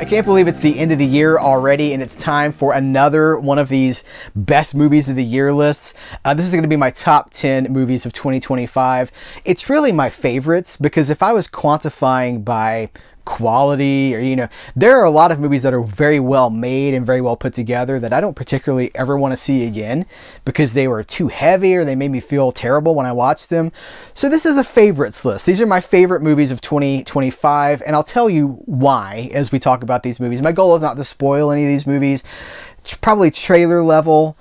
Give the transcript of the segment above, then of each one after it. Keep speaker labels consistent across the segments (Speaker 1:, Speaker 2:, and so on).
Speaker 1: can't believe it's the end of the year already, and it's time for another one of these best movies of the year lists. This is going to be my top 10 movies of 2025. It's really my favorites because if I was quantifying by quality, or there are a lot of movies that are very well made and very well put together that I don't particularly ever want to see again because they were too heavy or they made me feel terrible when I watched them. So this is a favorites list. These are my favorite movies of 2025, and I'll tell you why as we talk about these movies. My goal is not to spoil any of these movies. It's probably trailer level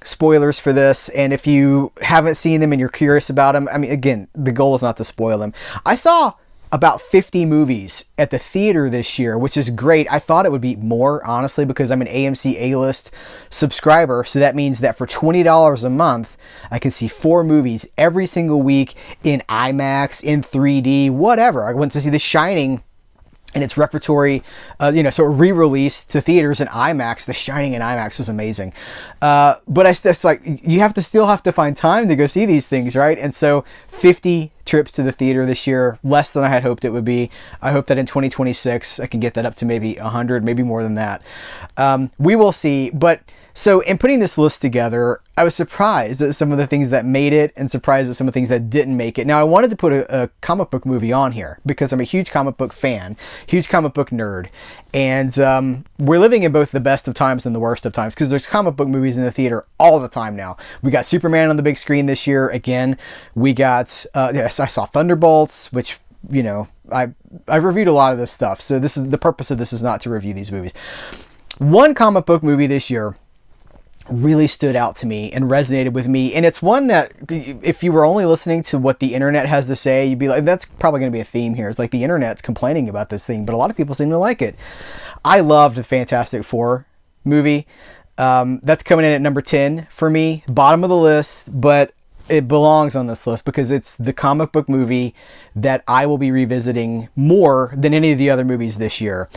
Speaker 1: spoilers for this, and if you haven't seen them and you're curious about them, I mean, again, the goal is not to spoil them. I saw about 50 movies at the theater this year, which is great. I thought it would be more, honestly, because I'm an AMC A-list subscriber. So that means that for $20 a month, I can see 4 movies every single week in IMAX, in 3D, whatever. I went to see The Shining and its repertory, so re-released to theaters in IMAX. The Shining in IMAX was amazing. But it's like, you still have to find time to go see these things, right? And so 50 trips to the theater this year, less than I had hoped it would be. I hope that in 2026, I can get that up to maybe 100, maybe more than that. We will see. But so in putting this list together, I was surprised at some of the things that made it and surprised at some of the things that didn't make it. Now, I wanted to put a comic book movie on here because I'm a huge comic book fan, huge comic book nerd. And we're living in both the best of times and the worst of times because there's comic book movies in the theater all the time now. We got Superman on the big screen this year. Again, we got, I saw Thunderbolts, which, I've reviewed a lot of this stuff. So this is the purpose of this is not to review these movies. One comic book movie this year really stood out to me and resonated with me, and it's one that if you were only listening to what the internet has to say, you'd be like, that's probably going to be a theme here. It's like the internet's complaining about this thing, but a lot of people seem to like it. I loved the Fantastic Four movie. That's coming in at number 10 for me, bottom of the list, but it belongs on this list because it's the comic book movie that I will be revisiting more than any of the other movies this year.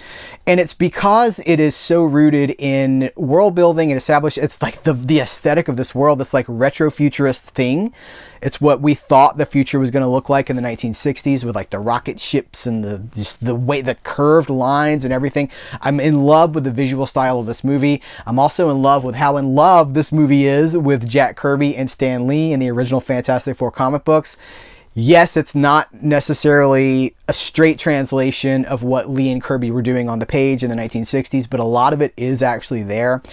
Speaker 1: And it's because it is so rooted in world building and established. It's like the aesthetic of this world, this like retro futurist thing. It's what we thought the future was going to look like in the 1960s with like the rocket ships and the curved lines and everything. I'm in love with the visual style of this movie. I'm also in love with how in love this movie is with Jack Kirby and Stan Lee in the original Fantastic Four comic books. Yes, it's not necessarily a straight translation of what Lee and Kirby were doing on the page in the 1960s, but a lot of it is actually there.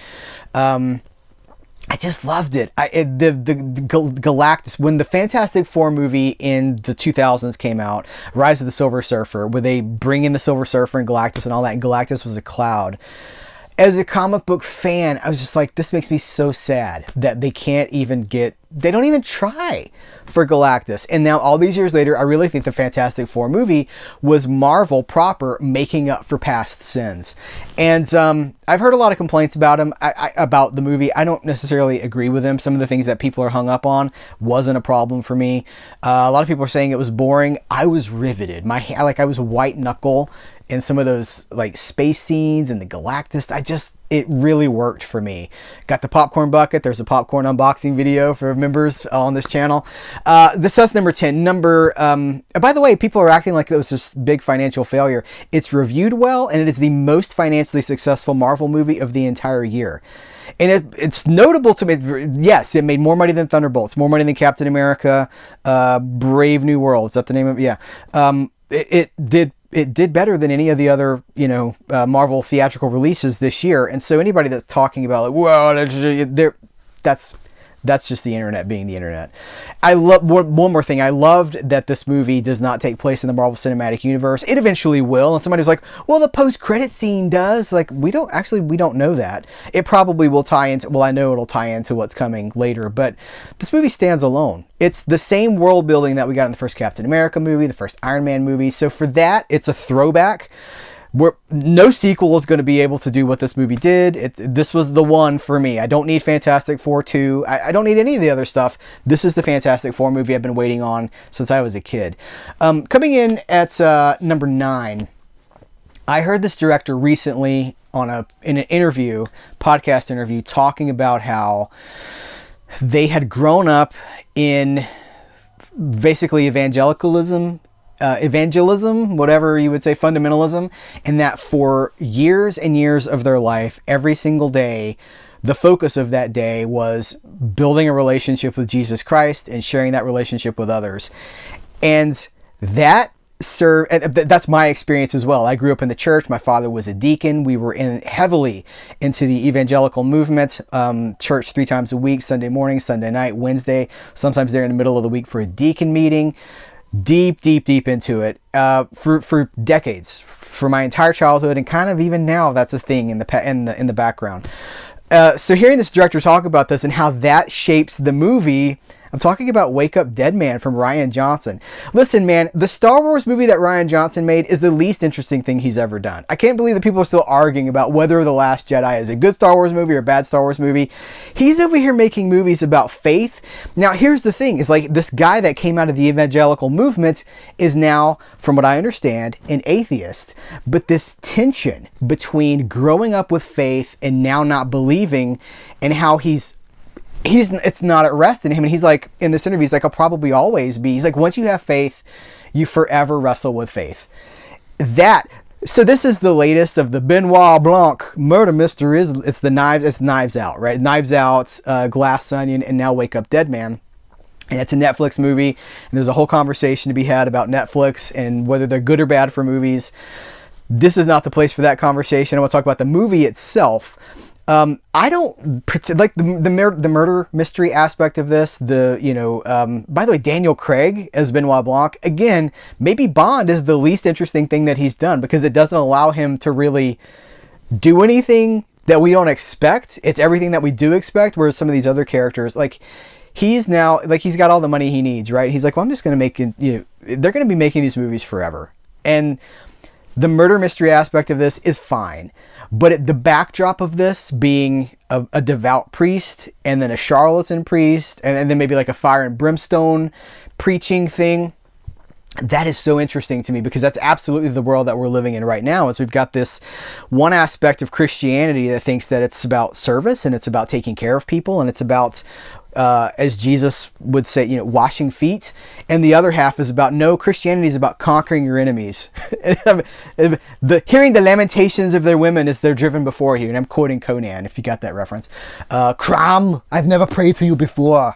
Speaker 1: I just loved it. The Galactus, when the Fantastic Four movie in the 2000s came out, Rise of the Silver Surfer, where they bring in the Silver Surfer and Galactus and all that, and Galactus was a cloud. As a comic book fan, I was just like, this makes me so sad that they don't even try for Galactus. And now all these years later, I really think the Fantastic Four movie was Marvel proper making up for past sins. And I've heard a lot of complaints about about the movie. I don't necessarily agree with them. Some of the things that people are hung up on wasn't a problem for me. A lot of people are saying it was boring. I was riveted. I was white knuckle in some of those like space scenes and the Galactus. It really worked for me. Got the popcorn bucket. There's a popcorn unboxing video for members on this channel. That's number 10. By the way, people are acting like it was this big financial failure. It's reviewed well, and it is the most financially successful Marvel movie of the entire year. And it's notable to me, yes, it made more money than Thunderbolts, more money than Captain America, Brave New World. Is that the name of it? Yeah. It did better than any of the other, Marvel theatrical releases this year. And so anybody that's talking about, like, well, that's just the internet being the internet. I love one more thing. I loved that this movie does not take place in the Marvel Cinematic Universe. It eventually will. And somebody's like, well, the post-credit scene does. Like, we don't know that. It probably will tie into, well, I know it'll tie into what's coming later, but this movie stands alone. It's the same world building that we got in the first Captain America movie, the first Iron Man movie. So for that, it's a throwback. No sequel is going to be able to do what this movie did. This was the one for me. I don't need Fantastic Four 2. I don't need any of the other stuff. This is the Fantastic Four movie I've been waiting on since I was a kid. Coming in at number 9, I heard this director recently in an interview, podcast interview, talking about how they had grown up in basically evangelicalism evangelism, whatever you would say, fundamentalism, and that for years and years of their life, every single day, the focus of that day was building a relationship with Jesus Christ and sharing that relationship with others. And that's my experience as well. I grew up in the church. My father was a deacon. We were heavily into the evangelical movement. Church 3 times a week, Sunday morning, Sunday night, Wednesday. Sometimes they're in the middle of the week for a deacon meeting. Deep into it for decades, for my entire childhood, and kind of even now that's a thing in the background. So hearing this director talk about this and how that shapes the movie, I'm talking about Wake Up Dead Man from Rian Johnson. Listen, man, the Star Wars movie that Rian Johnson made is the least interesting thing he's ever done. I can't believe that people are still arguing about whether The Last Jedi is a good Star Wars movie or a bad Star Wars movie. He's over here making movies about faith. Now, here's the thing, is like this guy that came out of the evangelical movement is now, from what I understand, an atheist. But this tension between growing up with faith and now not believing, and how it's not at rest in him. And he's like, in this interview, he's like, I'll probably always be. He's like, once you have faith, you forever wrestle with faith. So this is the latest of the Benoit Blanc murder mysteries. It's Knives Out, right? Knives Out, Glass Onion, and now Wake Up Dead Man. And it's a Netflix movie. And there's a whole conversation to be had about Netflix and whether they're good or bad for movies. This is not the place for that conversation. I want to talk about the movie itself. I don't pretend, like the murder mystery aspect of this, by the way, Daniel Craig as Benoit Blanc, again, maybe Bond is the least interesting thing that he's done because it doesn't allow him to really do anything that we don't expect. It's everything that we do expect, whereas some of these other characters, like, he's now, like, he's got all the money he needs, right? He's like, well, I'm just going to make, they're going to be making these movies forever. And the murder mystery aspect of this is fine. But the backdrop of this being a devout priest and then a charlatan priest and then maybe like a fire and brimstone preaching thing, that is so interesting to me because that's absolutely the world that we're living in right now. Is we've got this one aspect of Christianity that thinks that it's about service and it's about taking care of people and it's about, as Jesus would say, washing feet. And the other half is about, no, Christianity is about conquering your enemies. Hearing the lamentations of their women as they're driven before you. And I'm quoting Conan, if you got that reference. Cram, I've never prayed to you before.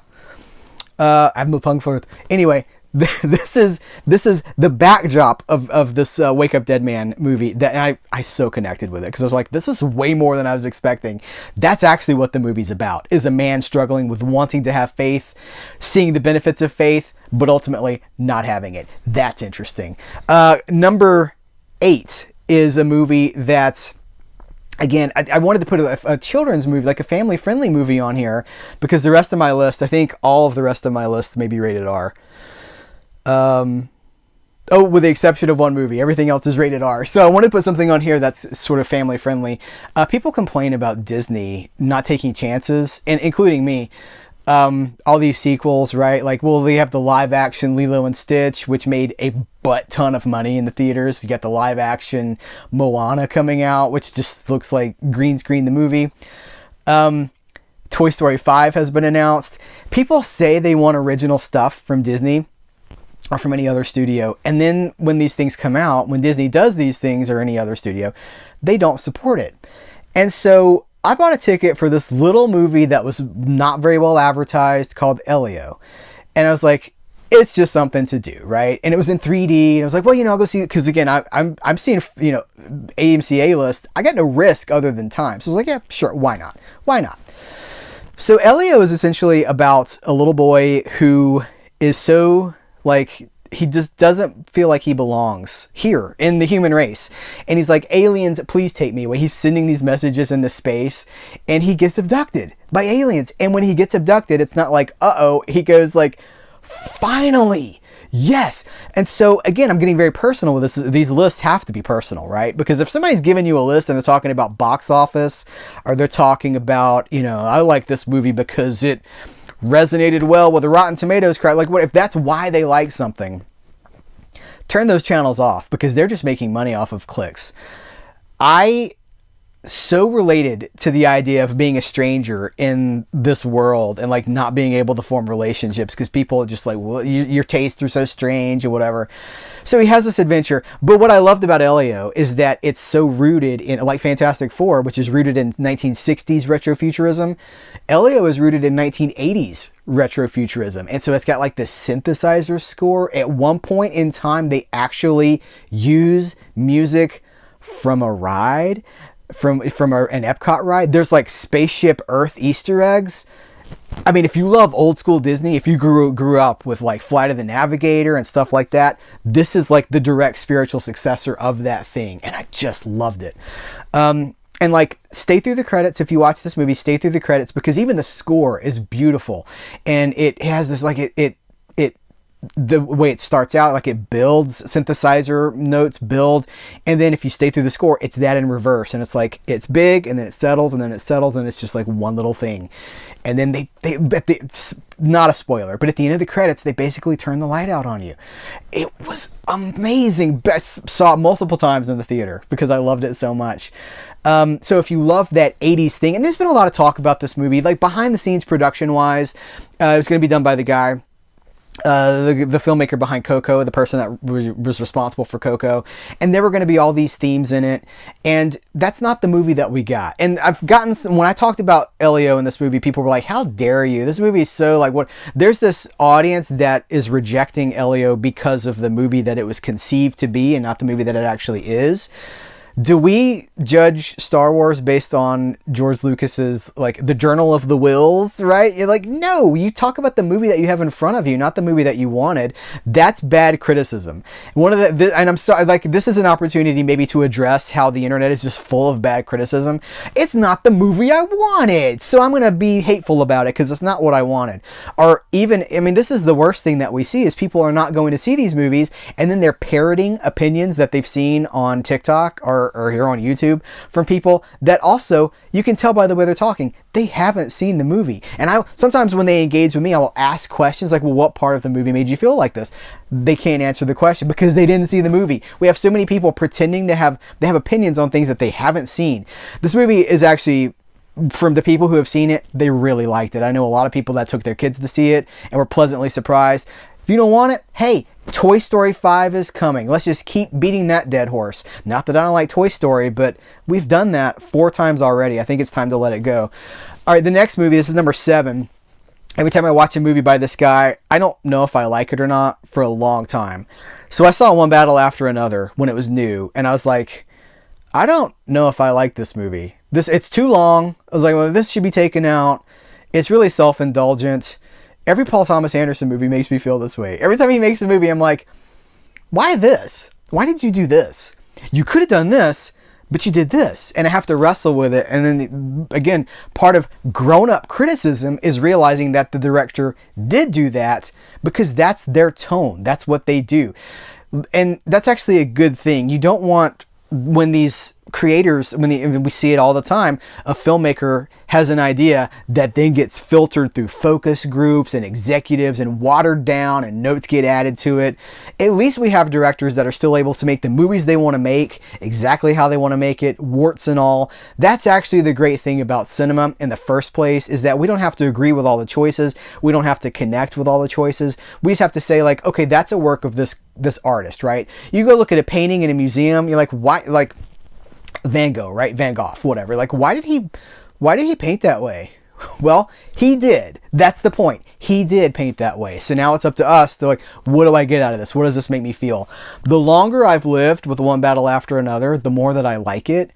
Speaker 1: I have no tongue for it. Anyway, this is the backdrop of this Wake Up Dead Man movie that I so connected with it because I was like, this is way more than I was expecting. That's actually what the movie's about, is a man struggling with wanting to have faith, seeing the benefits of faith, but ultimately not having it. That's interesting. Number 8 is a movie that, again, I wanted to put a children's movie, like a family-friendly movie on here because the rest of my list, I think all of the rest of my list may be rated R. With the exception of one movie, everything else is rated R. So I want to put something on here that's sort of family friendly. People complain about Disney not taking chances, and including me. All these sequels, right? Like, well, they have the live action Lilo and Stitch, which made a butt ton of money in the theaters. We got the live action Moana coming out, which just looks like green screen the movie. Toy Story 5 has been announced. People say they want original stuff from Disney or from any other studio. And then when these things come out, when Disney does these things or any other studio, they don't support it. And so I bought a ticket for this little movie that was not very well advertised called Elio. And I was like, it's just something to do, right? And it was in 3D. And I was like, well, I'll go see it. Because again, I'm seeing, AMC A-list. I got no risk other than time. So I was like, yeah, sure. Why not? Why not? So Elio is essentially about a little boy who is so, like, he just doesn't feel like he belongs here in the human race. And he's like, aliens, please take me away. He's sending these messages into space and he gets abducted by aliens. And when he gets abducted, it's not like, uh-oh. He goes like, finally, yes. And so again, I'm getting very personal with this. These lists have to be personal, right? Because if somebody's giving you a list and they're talking about box office, or they're talking about, I like this movie because it resonated well with the Rotten Tomatoes crowd. Like, what if that's why they like something? Turn those channels off because they're just making money off of clicks. I so related to the idea of being a stranger in this world and like not being able to form relationships because people are just like, well, your tastes are so strange or whatever. So he has this adventure. But what I loved about Elio is that it's so rooted in, like Fantastic Four, which is rooted in 1960s retrofuturism. Elio is rooted in 1980s retrofuturism. And so it's got like this synthesizer score. At one point in time, they actually use music from a ride, from an Epcot ride. There's like Spaceship Earth Easter eggs. I mean, if you love old school Disney, if you grew up with like Flight of the Navigator and stuff like that, this is like the direct spiritual successor of that thing. And I just loved it. And like, stay through the credits. If you watch this movie, stay through the credits, because even the score is beautiful. And it has this, like, the way it starts out, like it builds, synthesizer notes build, and then if you stay through the score, it's that in reverse, and it's like, it's big, and then it settles, and then it settles, and it's just like one little thing. And then it's not a spoiler, but at the end of the credits, they basically turn the light out on you. It was amazing. Saw it multiple times in the theater because I loved it so much. So if you love that 80s thing, and there's been a lot of talk about this movie, like behind the scenes production wise, it was going to be done by the guy, the filmmaker behind Coco, the person that was responsible for Coco, and there were going to be all these themes in it, and that's not the movie that we got. And I've gotten when I talked about Elio in this movie, people were like, how dare you, this movie is so like, what, there's this audience that is rejecting Elio because of the movie that it was conceived to be and not the movie that it actually is. Do we judge Star Wars based on George Lucas's, like, the Journal of the Wills, right? You're like, no, you talk about the movie that you have in front of you, not the movie that you wanted. That's bad criticism. One of and I'm sorry, like, this is an opportunity maybe to address how the internet is just full of bad criticism. It's not the movie I wanted, so I'm going to be hateful about it because it's not what I wanted. Or even, I mean, this is the worst thing that we see is people are not going to see these movies and then they're parroting opinions that they've seen on TikTok or here on YouTube from people that also, you can tell by the way they're talking, they haven't seen the movie. And sometimes when they engage with me, I will ask questions like, well, what part of the movie made you feel like this? They can't answer the question because they didn't see the movie. We have so many people pretending they have opinions on things that they haven't seen. This movie is actually, from the people who have seen it, they really liked it. I know a lot of people that took their kids to see it and were pleasantly surprised. If you don't want it, hey, Toy Story 5 is coming. Let's just keep beating that dead horse. Not that I don't like Toy Story, but we've done that 4 times already. I think it's time to let it go. All right, the next movie, this is number 7. Every time I watch a movie by this guy, I don't know if I like it or not for a long time. So I saw One Battle After Another when it was new, and I was like, I don't know if I like this movie. It's too long. I was like, well, this should be taken out. It's really self-indulgent. Every Paul Thomas Anderson movie makes me feel this way. Every time he makes a movie, I'm like, why this? Why did you do this? You could have done this, but you did this. And I have to wrestle with it. And then, again, part of grown-up criticism is realizing that the director did do that because that's their tone. That's what they do. And that's actually a good thing. You don't want, when these creators, when we see it all the time, a filmmaker has an idea that then gets filtered through focus groups and executives and watered down and notes get added to it. At least we have directors that are still able to make the movies they want to make exactly how they want to make it, warts and all. That's actually the great thing about cinema in the first place, is that we don't have to agree with all the choices. We don't have to connect with all the choices. We just have to say, like, okay, that's a work of this artist, right? You go look at a painting in a museum, you're like, why, like Van Gogh, right? Van Gogh, whatever. Like, why did he paint that way? Well, he did. That's the point. He did paint that way. So now it's up to us to, like, what do I get out of this? What does this make me feel? The longer I've lived with One Battle After Another, the more that I like it.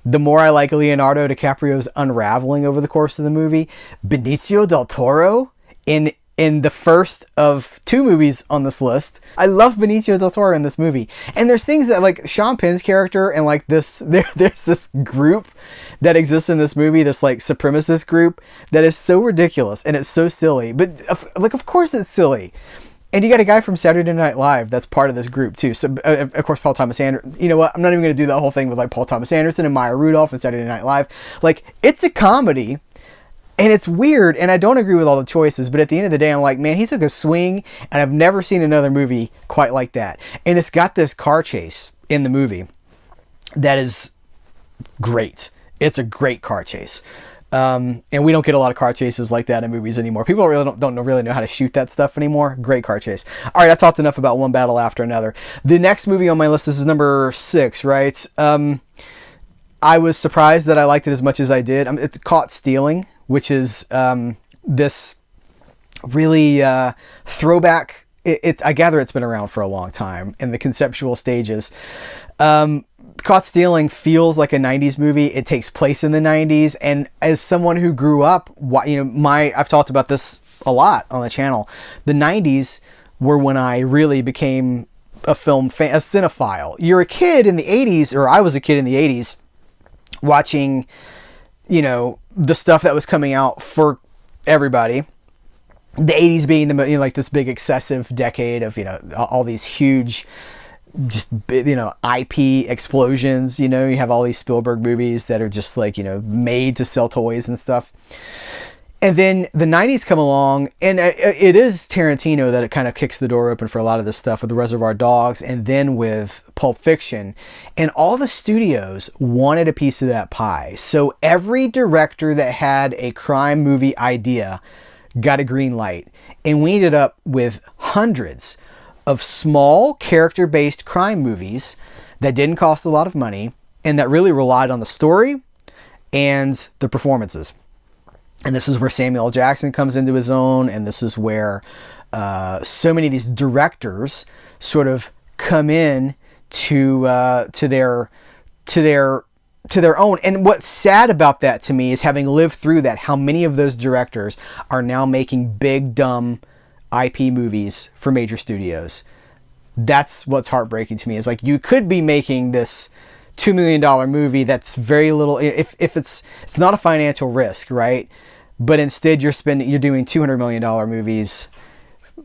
Speaker 1: The more I like Leonardo DiCaprio's unraveling over the course of the movie. Benicio del Toro in the first of 2 movies on this list. I love Benicio del Toro in this movie. And there's things that, like, Sean Penn's character and, like, there's this group that exists in this movie, this, like, supremacist group that is so ridiculous and it's so silly. But, like, of course it's silly. And you got a guy from Saturday Night Live that's part of this group too. So, of course, Paul Thomas Anderson. You know what? I'm not even going to do that whole thing with, like, Paul Thomas Anderson and Maya Rudolph and Saturday Night Live. Like, it's a comedy. And it's weird, and I don't agree with all the choices, but at the end of the day, I'm like, man, he took a swing, and I've never seen another movie quite like that. And it's got this car chase in the movie that is great. It's a great car chase. And we don't get a lot of car chases like that in movies anymore. People don't really know how to shoot that stuff anymore. Great car chase. All right, I've talked enough about one battle after another. The next movie on my list, this is number 6, right? I was surprised that I liked it as much as I did. It's Caught Stealing, which is this really throwback. I gather it's been around for a long time in the conceptual stages. Caught Stealing feels like a 90s movie. It takes place in the 90s, and as someone who grew up, I've talked about this a lot on the channel. The 90s were when I really became a film fan, a cinephile. You're a kid in the 80s, or I was a kid in the 80s, watching, the stuff that was coming out for everybody. The 80s being like this big excessive decade of, all these huge, just, IP explosions. You have all these Spielberg movies that are just like, made to sell toys and stuff. And then the 90s come along, and it is Tarantino that it kind of kicks the door open for a lot of this stuff with the Reservoir Dogs, and then with Pulp Fiction. And all the studios wanted a piece of that pie. So every director that had a crime movie idea got a green light. And we ended up with hundreds of small character-based crime movies that didn't cost a lot of money and that really relied on the story and the performances. And this is where Samuel L. Jackson comes into his own, and this is where so many of these directors sort of come in to their own. And what's sad about that to me is, having lived through that, how many of those directors are now making big, dumb IP movies for major studios. That's what's heartbreaking to me, is like, you could be making this $2 million movie that's very little, if it's not a financial risk, right? But instead you're doing $200 million movies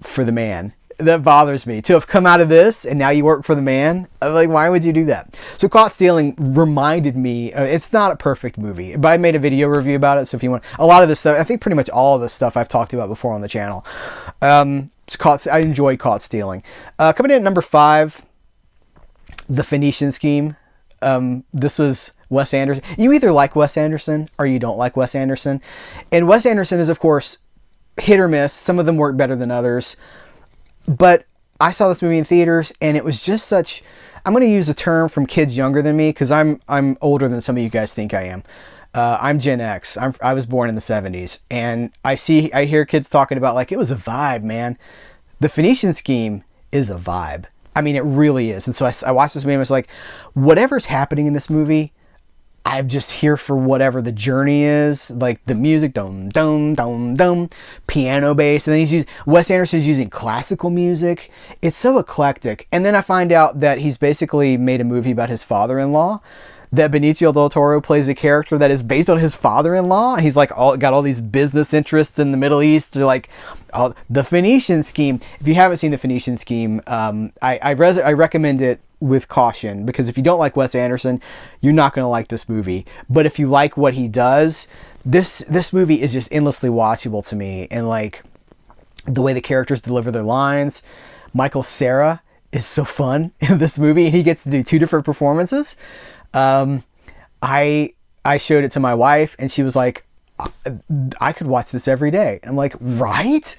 Speaker 1: for the man. That bothers me. To have come out of this and now you work for the man, I'm like, why would you do that? So Caught Stealing reminded me, it's not a perfect movie, but I made a video review about it. So if you want, a lot of this stuff, I think pretty much all of this stuff I've talked about before on the channel. I enjoyed Caught Stealing. Coming in at number 5, The Phoenician Scheme. This was Wes Anderson. You either like Wes Anderson or you don't like Wes Anderson. And Wes Anderson is, of course, hit or miss. Some of them work better than others. But I saw this movie in theaters, and it was just such... I'm going to use a term from kids younger than me, because I'm older than some of you guys think I am. I'm Gen X. I was born in the 70s. And I hear kids talking about, like, it was a vibe, man. The Phoenician Scheme is a vibe. I mean, it really is. And so I watched this movie and I was like, whatever's happening in this movie, I'm just here for whatever the journey is. Like the music, dum, dum, dum, dum, piano bass. And then Wes Anderson's using classical music. It's so eclectic. And then I find out that he's basically made a movie about his father-in-law, that Benicio del Toro plays a character that is based on his father-in-law. He's like got all these business interests in the Middle East. They're like, The Phoenician Scheme. If you haven't seen The Phoenician Scheme, I recommend it with caution, because if you don't like Wes Anderson, you're not going to like this movie. But if you like what he does, this movie is just endlessly watchable to me. And like the way the characters deliver their lines. Michael Cera is so fun in this movie, and he gets to do 2 different performances. I showed it to my wife, and she was like, I could watch this every day. And I'm like, right?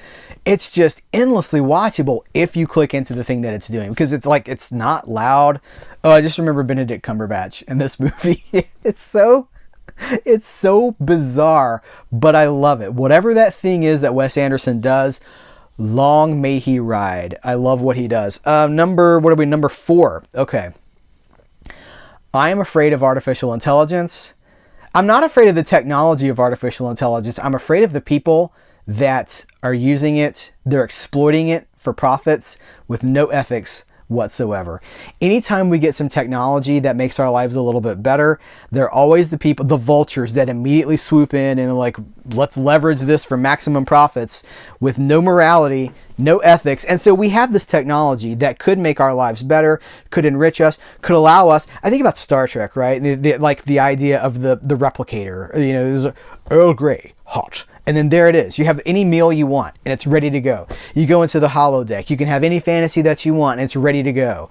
Speaker 1: It's just endlessly watchable if you click into the thing that it's doing, because it's like, it's not loud. Oh, I just remember Benedict Cumberbatch in this movie. It's so bizarre, but I love it. Whatever that thing is that Wes Anderson does, long may he ride. I love what he does. Number 4. Okay. I am afraid of artificial intelligence. I'm not afraid of the technology of artificial intelligence. I'm afraid of the people that are using it. They're exploiting it for profits with no ethics whatsoever. Anytime we get some technology that makes our lives a little bit better, there are always the people, the vultures, that immediately swoop in and like, let's leverage this for maximum profits with no morality, no ethics. And so we have this technology that could make our lives better, could enrich us, could allow us. I think about Star Trek, right? Like the idea of the replicator, there's Earl Grey, hot. And then there it is. You have any meal you want, and it's ready to go. You go into the holodeck. You can have any fantasy that you want, and it's ready to go.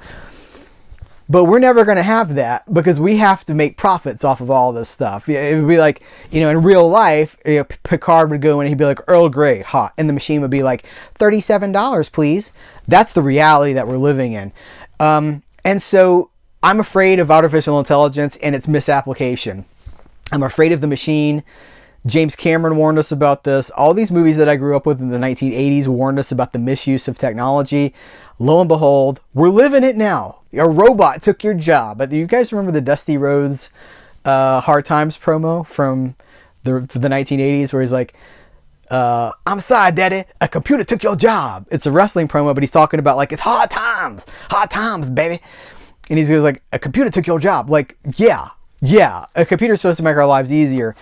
Speaker 1: But we're never going to have that because we have to make profits off of all this stuff. It would be like, in real life, Picard would go in and he'd be like, Earl Grey, hot. And the machine would be like, $37, please. That's the reality that we're living in. And so I'm afraid of artificial intelligence and its misapplication. I'm afraid of the machine. James Cameron warned us about this. All these movies that I grew up with in the 1980s warned us about the misuse of technology. Lo and behold, we're living it now. A robot took your job. But you guys remember the Dusty Rhodes Hard Times promo from the 1980s where he's like, I'm sorry, Daddy, a computer took your job. It's a wrestling promo, but he's talking about like, it's hard times, baby. And he goes like, a computer took your job. Like, yeah, a computer's supposed to make our lives easier.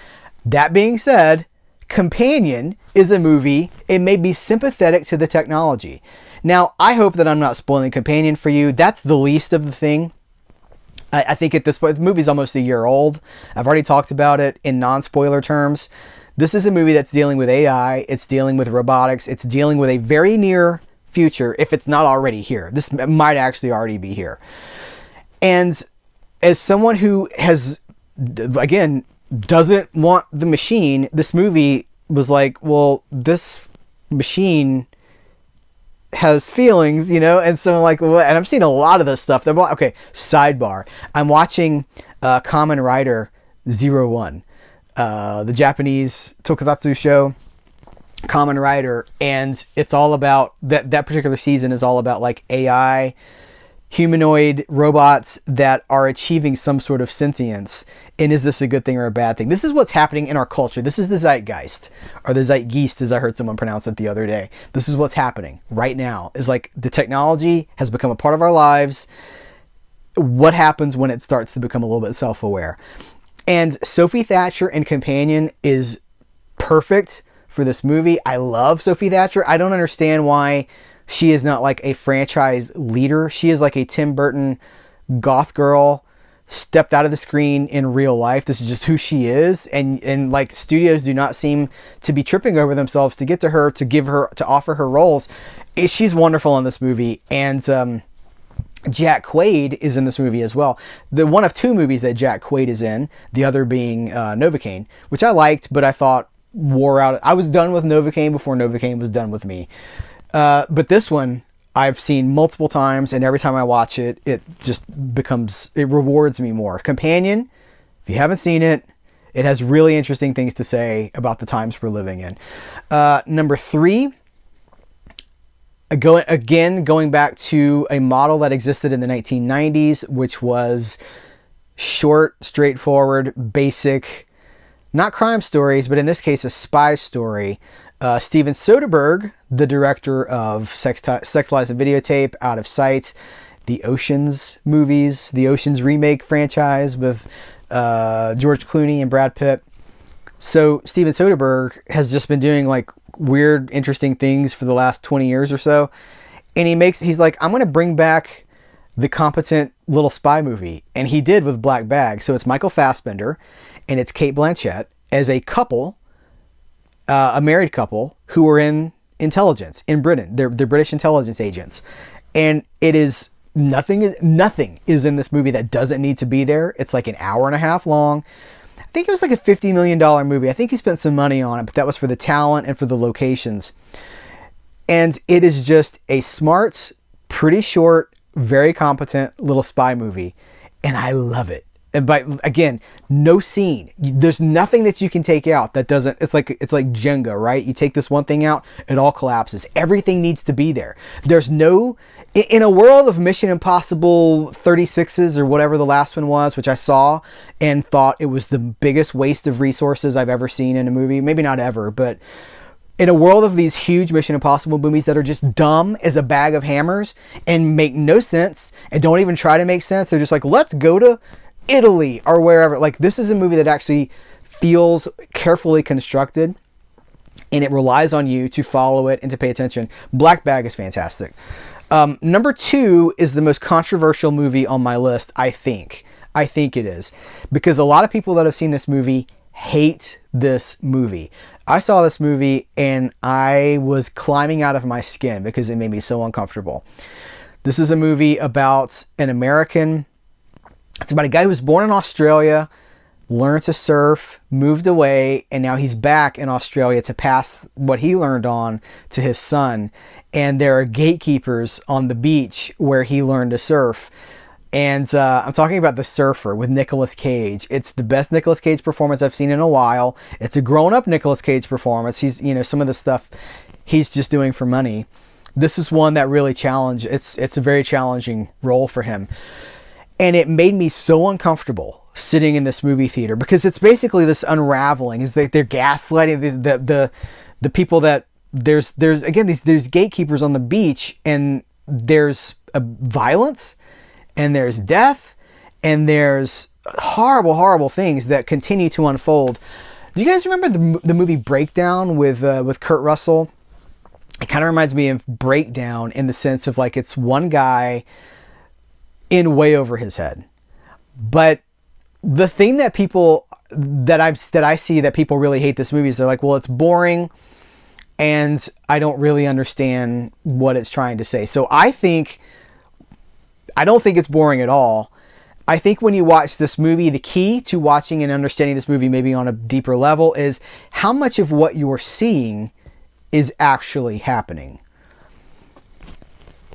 Speaker 1: That being said, Companion is a movie. It may be sympathetic to the technology. Now, I hope that I'm not spoiling Companion for you. That's the least of the thing. I think at this point, the movie's almost a year old. I've already talked about it in non-spoiler terms. This is a movie that's dealing with AI. It's dealing with robotics. It's dealing with a very near future, if it's not already here. This might actually already be here. And as someone who has, again, doesn't want the machine, this movie was like, well, this machine has feelings, and so I'm like, well, and I'm seeing a lot of this stuff. Okay, sidebar. I'm watching Kamen Rider 01, the Japanese tokusatsu show, Kamen Rider, and it's all about, that particular season is all about like AI, humanoid robots that are achieving some sort of sentience. And is this a good thing or a bad thing? This is what's happening in our culture. This is the zeitgeist, or the zeitgeist, as I heard someone pronounce it the other day. This is what's happening right now. Is like the technology has become a part of our lives. What happens when it starts to become a little bit self-aware? And Sophie Thatcher in Companion is perfect for this movie. I love Sophie Thatcher. I don't understand why she is not like a franchise leader. She is like a Tim Burton goth girl stepped out of the screen in real life. This is just who she is. And like studios do not seem to be tripping over themselves to get to her, to offer her roles. She's wonderful in this movie. And Jack Quaid is in this movie as well. The one of two movies that Jack Quaid is in, the other being Novocaine, which I liked, but I thought wore out. I was done with Novocaine before Novocaine was done with me. But this one I've seen multiple times, and every time I watch it, it rewards me more. Companion, if you haven't seen it, it has really interesting things to say about the times we're living in. Number 3, going back to a model that existed in the 1990s, which was short, straightforward, basic, not crime stories, but in this case, a spy story. Steven Soderbergh, the director of Sex, Lies, and Videotape, Out of Sight, the Oceans movies, the Oceans remake franchise with George Clooney and Brad Pitt. So Steven Soderbergh has just been doing like weird, interesting things for the last 20 years or so. And he's like, I'm going to bring back the competent little spy movie. And he did with Black Bag. So it's Michael Fassbender and it's Cate Blanchett as a couple, a married couple who are in intelligence in Britain. They're British intelligence agents. And it is nothing is in this movie that doesn't need to be there. It's like an hour and a half long. I think it was like a $50 million movie. I think he spent some money on it, but that was for the talent and for the locations. And it is just a smart, pretty short, very competent little spy movie. And I love it. And again, no scene. There's nothing that you can take out that doesn't, it's like Jenga, right? You take this one thing out, it all collapses. Everything needs to be there. There's no, in a world of Mission Impossible 36s or whatever the last one was, which I saw and thought it was the biggest waste of resources I've ever seen in a movie. Maybe not ever, but in a world of these huge Mission Impossible movies that are just dumb as a bag of hammers and make no sense and don't even try to make sense. They're just like, let's go to Italy or wherever. Like, this is a movie that actually feels carefully constructed and it relies on you to follow it and to pay attention. Black Bag is fantastic. Number 2 is the most controversial movie on my list, I think. I think it is. Because a lot of people that have seen this movie hate this movie. I saw this movie and I was climbing out of my skin because it made me so uncomfortable. This is a movie about an American It's about a guy who was born in Australia, learned to surf, moved away, and now he's back in Australia to pass what he learned on to his son. And there are gatekeepers on the beach where he learned to surf. And I'm talking about The Surfer with Nicolas Cage. It's the best Nicolas Cage performance I've seen in a while. It's a grown-up Nicolas Cage performance. He's, some of the stuff he's just doing for money. This is one that really challenged. It's a very challenging role for him. And it made me so uncomfortable sitting in this movie theater, because it's basically this unraveling. Is they're gaslighting the people that there's again there's gatekeepers on the beach, and there's a violence, and there's death, and there's horrible things that continue to unfold. Do you guys remember the movie Breakdown with Kurt Russell? It kind of reminds me of Breakdown in the sense of like it's one guy in way over his head. But the thing that I see that people really hate this movie is they're like, well, it's boring and I don't really understand what it's trying to say. So I don't think it's boring at all. I think when you watch this movie, the key to watching and understanding this movie maybe on a deeper level is how much of what you're seeing is actually happening.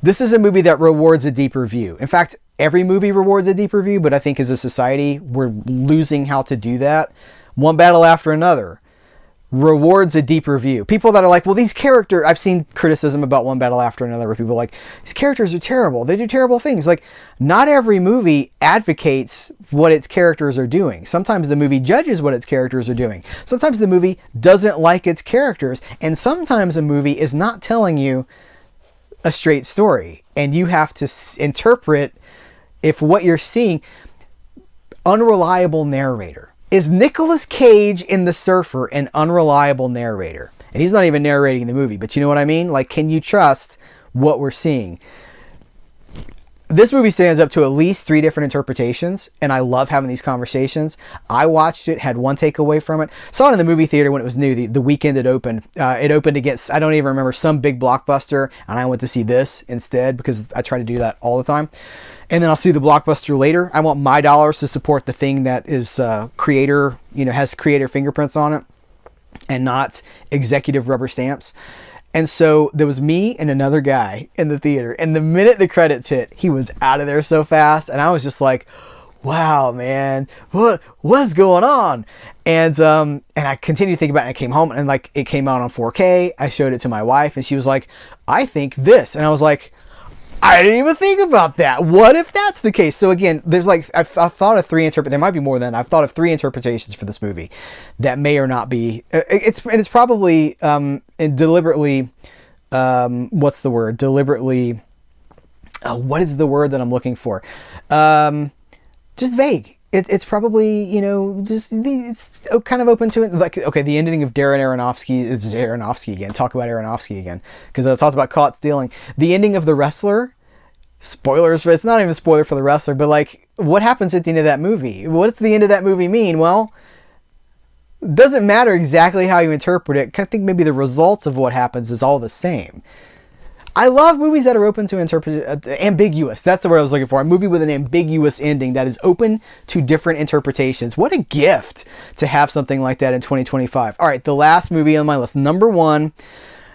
Speaker 1: This is a movie that rewards a deeper view. In fact, every movie rewards a deeper view, but I think as a society, we're losing how to do that. One battle after another rewards a deeper view. People that are like, well, these characters, I've seen criticism about One Battle After Another where people are like, these characters are terrible. They do terrible things. Like, not every movie advocates what its characters are doing. Sometimes the movie judges what its characters are doing. Sometimes the movie doesn't like its characters. And sometimes a movie is not telling you a straight story. And you have to interpret if what you're seeing. Unreliable narrator. Is Nicolas Cage in The Surfer an unreliable narrator? And he's not even narrating the movie, but you know what I mean? Like, can you trust what we're seeing? This movie stands up to at least 3 different interpretations, and I love having these conversations. I watched it, had one takeaway from it. Saw it in the movie theater when it was new, the weekend it opened. It opened against, I don't even remember, some big blockbuster, and I went to see this instead because I try to do that all the time. And then I'll see the blockbuster later. I want my dollars to support the thing that is creator, has creator fingerprints on it and not executive rubber stamps. And so there was me and another guy in the theater. And the minute the credits hit, he was out of there so fast. And I was just like, wow, man, what's going on? And I continued to think about it. And I came home and like it came out on 4K. I showed it to my wife and she was like, I think this. And I was like, I didn't even think about that. What if that's the case? So again, there's like, I've thought of 3 there might be more than I've thought of 3 interpretations for this movie that may or not be, it's probably, deliberately, what's the word? Deliberately, what is the word that I'm looking for? Just vague. It's probably, it's kind of open to it. Like, okay, the ending of Darren Aronofsky is Aronofsky again. Talk about Aronofsky again. Because I talked about Caught Stealing. The ending of The Wrestler, spoilers, but it's not even a spoiler for The Wrestler, but like, what happens at the end of that movie? What's the end of that movie mean? Well, it doesn't matter exactly how you interpret it. I think maybe the results of what happens is all the same. I love movies that are open to ambiguous. That's the word I was looking for. A movie with an ambiguous ending that is open to different interpretations. What a gift to have something like that in 2025. All right, the last movie on my list, number one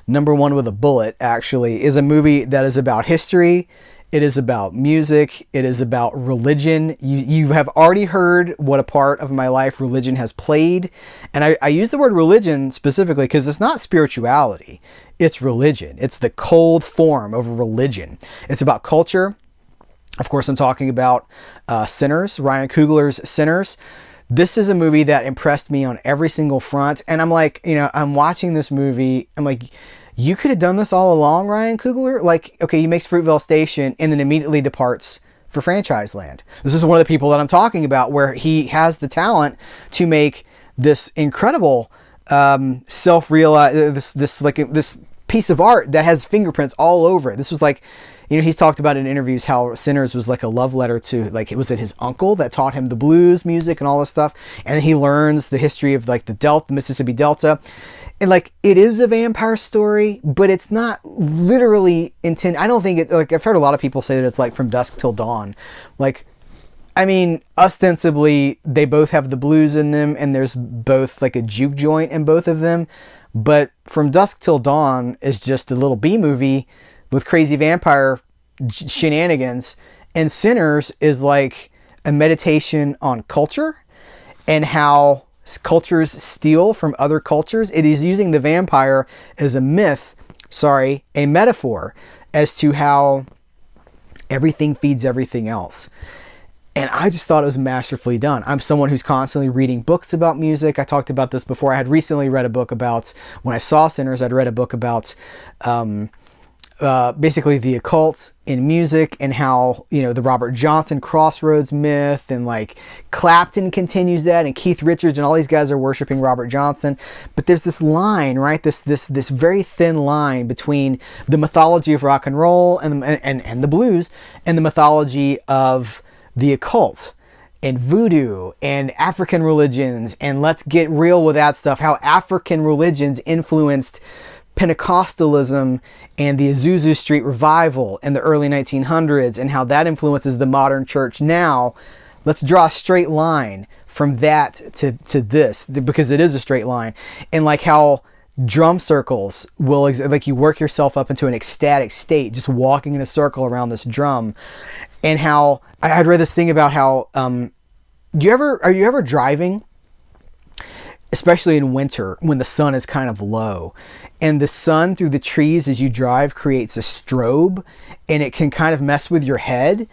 Speaker 1: with a bullet, actually, is a movie that is about history. It is about music. It is about religion. You have already heard what a part of my life religion has played. And I use the word religion specifically because it's not spirituality. It's religion. It's the cold form of religion. It's about culture. Of course, I'm talking about Sinners, Ryan Coogler's Sinners. This is a movie that impressed me on every single front. And I'm like, I'm watching this movie. I'm like, you could have done this all along, Ryan Coogler. Like, okay, he makes Fruitvale Station and then immediately departs for Franchise Land. This is one of the people that I'm talking about where he has the talent to make this incredible self-realized, this piece of art that has fingerprints all over it. This was like, he's talked about in interviews how Sinners was like a love letter to, like, it was his uncle that taught him the blues music and all this stuff. And then he learns the history of like the Mississippi Delta. And like, it is a vampire story, but it's not literally intended. I don't think it's like, I've heard a lot of people say that it's like From Dusk Till Dawn. Like, I mean, ostensibly, they both have the blues in them, and there's both like a juke joint in both of them. But From Dusk Till Dawn is just a little B movie with crazy vampire shenanigans, and Sinners is like a meditation on culture and how cultures steal from other cultures. It is using the vampire as a a metaphor as to how everything feeds everything else. And I just thought it was masterfully done. I'm someone who's constantly reading books about music. I talked about this before. I had recently read a book about, when I saw Sinners, I'd read a book about basically the occult in music and how, you know, the Robert Johnson Crossroads myth, and like Clapton continues that, and Keith Richards and all these guys are worshiping Robert Johnson. But there's this line, right? This very thin line between the mythology of rock and roll and the blues, and the mythology of the occult and voodoo and African religions. And let's get real with that stuff, how African religions influenced Pentecostalism and the Azusa Street Revival in the early 1900s, and how that influences the modern church now. Let's draw a straight line from that to this, because it is a straight line. And like how drum circles will, like, you work yourself up into an ecstatic state just walking in a circle around this drum. And how I had read this thing about how are you ever driving, especially in winter when the sun is kind of low, and the sun through the trees as you drive creates a strobe, and it can kind of mess with your head.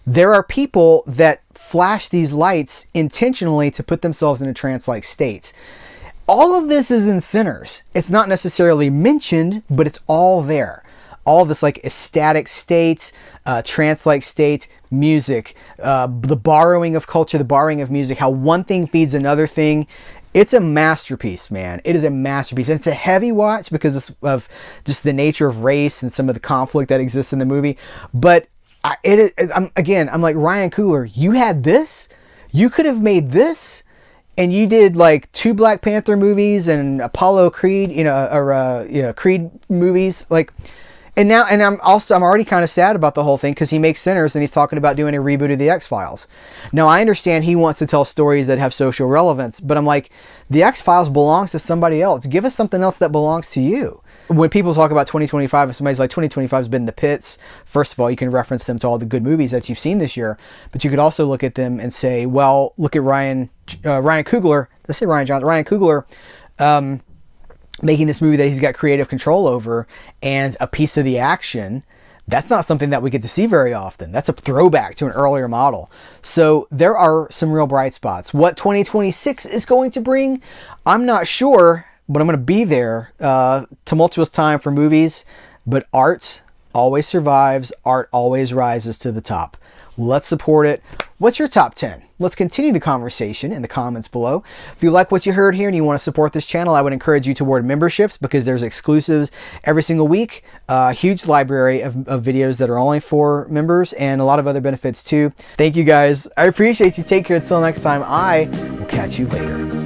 Speaker 1: There are people that flash these lights intentionally to put themselves in a trance-like state. All of this is in Sinners. It's not necessarily mentioned, but it's all there. All this like ecstatic states, trance-like state, music, the borrowing of culture, the borrowing of music, how one thing feeds another thing. It's a masterpiece, man. It is a masterpiece. And it's a heavy watch because of just the nature of race and some of the conflict that exists in the movie. But I'm like, Ryan Coogler, you had this? You could have made this? And you did like 2 Black Panther movies and Apollo Creed, Creed movies. Like, and I'm already kind of sad about the whole thing, because he makes Sinners and he's talking about doing a reboot of the X-Files. Now, I understand he wants to tell stories that have social relevance, but I'm like, the X-Files belongs to somebody else. Give us something else that belongs to you. When people talk about 2025, if somebody's like, 2025 has been the pits, first of all, you can reference them to all the good movies that you've seen this year, but you could also look at them and say, well, look at Ryan Coogler. Let's say Ryan Coogler, making this movie that he's got creative control over, and a piece of the action. That's not something that we get to see very often. That's a throwback to an earlier model. So there are some real bright spots. What 2026 is going to bring, I'm not sure, but I'm going to be there. Tumultuous time for movies, but art always survives. Art always rises to the top. Let's support it. What's your top 10? Let's continue the conversation in the comments below. If you like what you heard here and you want to support this channel, I would encourage you toward memberships, because there's exclusives every single week. A huge library of videos that are only for members, and a lot of other benefits too. Thank you guys. I appreciate you. Take care. Until next time, I will catch you later.